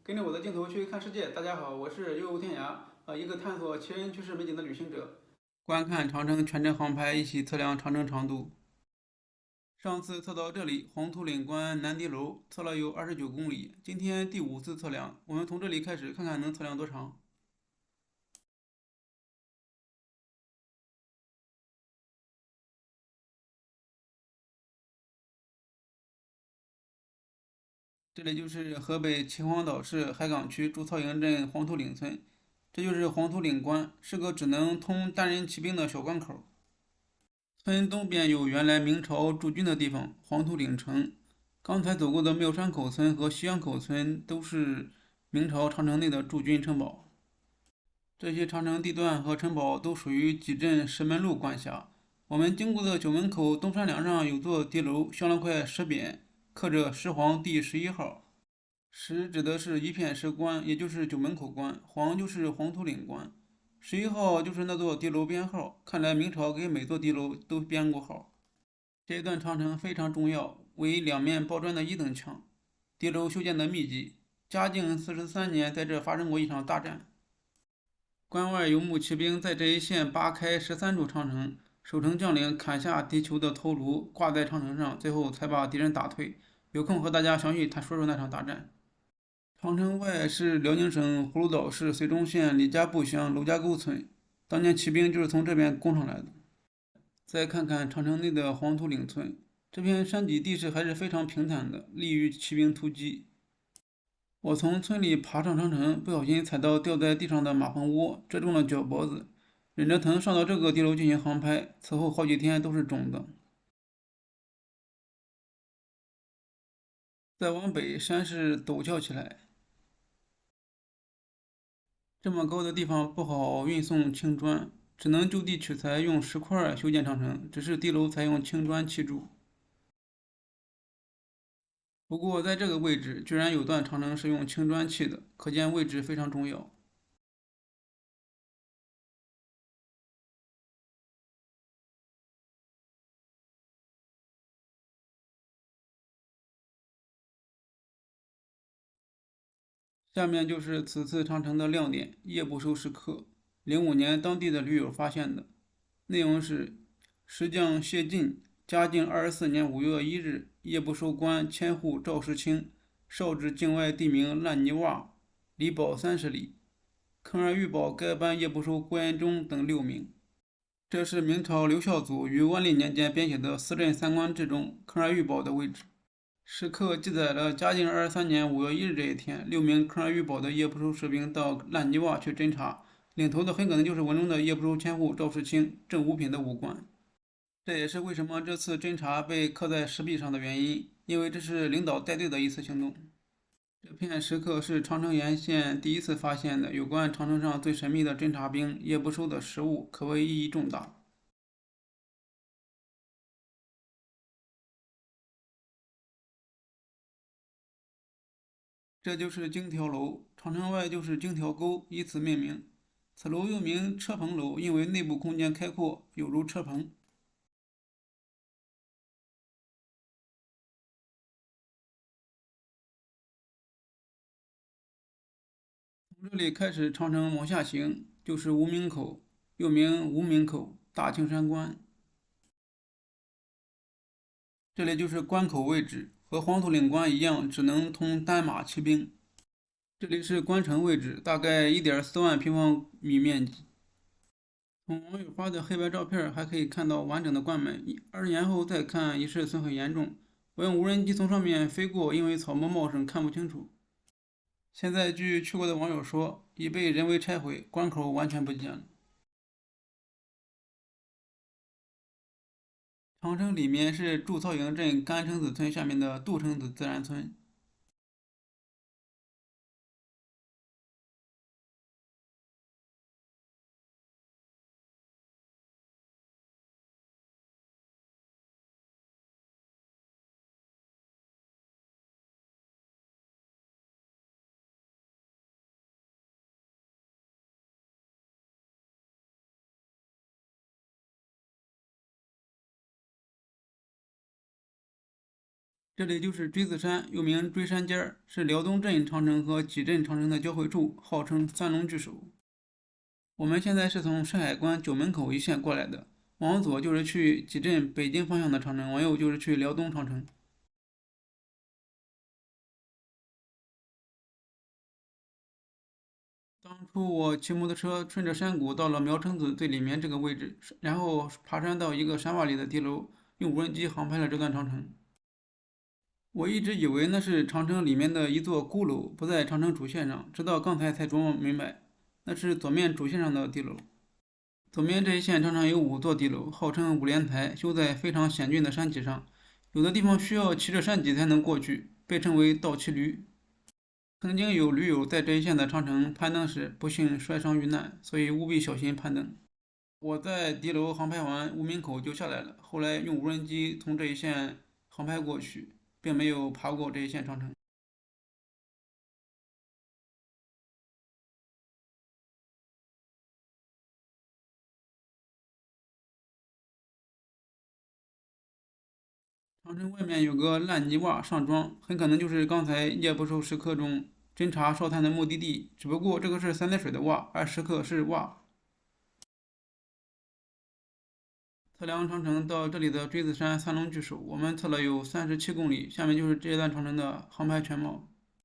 跟着我的镜头去看世界。大家好，我是悠游天涯，一个探索奇人趣事美景的旅行者。观看长城全程航拍，一起测量长城长度。上次测到这里，黄土岭关南堤楼测了有29公里。今天第5次测量，我们从这里开始，看看能测量多长。这里就是河北秦皇岛市海港区朱曹营镇黄土岭村，这就是黄土岭关，是个只能通单人骑兵的小关口。村东边有原来明朝驻军的地方，黄土岭城。刚才走过的妙山口村和西阳口村都是明朝长城内的驻军城堡。这些长城地段和城堡都属于几镇石门路管辖。我们经过的九门口东山梁上有座敌楼，镶了块石匾，刻着“石皇第11号”。石指的是一片石关，也就是九门口关；黄就是黄土岭关。11号就是那座敌楼编号，看来明朝给每座敌楼都编过号。这一段长城非常重要，为两面抱砖的一等墙，敌楼修建的密集。嘉靖43年在这发生过一场大战。关外游牧骑兵在这一线扒开13处长城，守城将领砍下敌酋的头颅，挂在长城上，最后才把敌人打退。有空和大家详细说说那场大战。长城外是辽宁省葫芦岛市绥中县李家埠乡娄家沟村，当年骑兵就是从这边攻上来的。再看看长城内的黄土岭村，这片山底地势还是非常平坦的，利于骑兵突击。我从村里爬上长城，不小心踩到掉在地上的马蜂窝，折中了脚脖子，忍着疼上到这个地楼进行航拍，此后好几天都是肿的。再往北，山势陡峭起来，这么高的地方不好运送青砖，只能就地取材，用石块修建长城，只是地楼采用青砖砌筑。不过在这个位置，居然有段长城是用青砖砌的，可见位置非常重要。下面就是此次长城的亮点——夜不收时刻。05年当地的驴友发现的，内容是：石匠谢晋，嘉靖24年5月1日，夜不收关千户赵世清，烧至境外地名烂泥洼，离堡30里。坑而遇堡该班夜不收郭延忠等6名。这是明朝刘孝祖于万历年间编写的《私镇三官志》中坑而遇堡的位置。时刻记载了嘉靖23年5月1日这一天，6名坑而遇堡的夜不收士兵到烂泥洼去侦查，领头的很可能就是文中的夜不收千户赵世清，正五品的武官。这也是为什么这次侦查被刻在石壁上的原因，因为这是领导带队的一次行动。这片石刻是长城沿线第一次发现的有关长城上最神秘的侦察兵夜不收的实物，可谓意义重大。这就是荆条楼，长城外就是荆条沟，以此命名。此楼又名车棚楼，因为内部空间开阔，有如车棚。从这里开始，长城往下行，就是无名口，又名无名口、大青山关。这里就是关口位置，和黄土岭关一样，只能通单马骑兵。这里是关城位置，大概1.4万平方米面积。从网友发的黑白照片还可以看到完整的关门，20年后再看已是损毁严重。我用无人机从上面飞过，因为草木茂盛看不清楚。现在据去过的网友说，已被人为拆毁，关口完全不见了。长城里面是祝曹营镇甘城子村下面的杜城子自然村。这里就是锥子山，又名锥山尖儿，是辽东镇长城和济镇长城的交汇处，号称三龙聚首。我们现在是从山海关九门口一线过来的，往左就是去济镇北京方向的长城，往右就是去辽东长城。当初我骑摩托车顺着山谷到了苗城子最里面这个位置，然后爬山到一个山洼里的地楼，用无人机航拍了这段长城。我一直以为那是长城里面的一座孤楼，不在长城主线上，直到刚才才琢磨明白，那是左面主线上的地楼。左面这一线常常有5座地楼，号称五连台，修在非常险峻的山脊上，有的地方需要骑着山脊才能过去，被称为倒骑驴。曾经有驴友在这一线的长城攀登时不幸摔伤遇难，所以务必小心攀登。我在敌楼航拍完乌名口就下来了，后来用无人机从这一线航拍过去，并没有爬过这一线长城。长城外面有个烂泥洼上庄，很可能就是刚才夜不收时刻中侦察哨探的目的地，只不过这个是三点水的洼，而时刻是洼。测量长城到这里的锥子山三龙聚首，我们测了有37公里，下面就是这段长城的航拍全貌。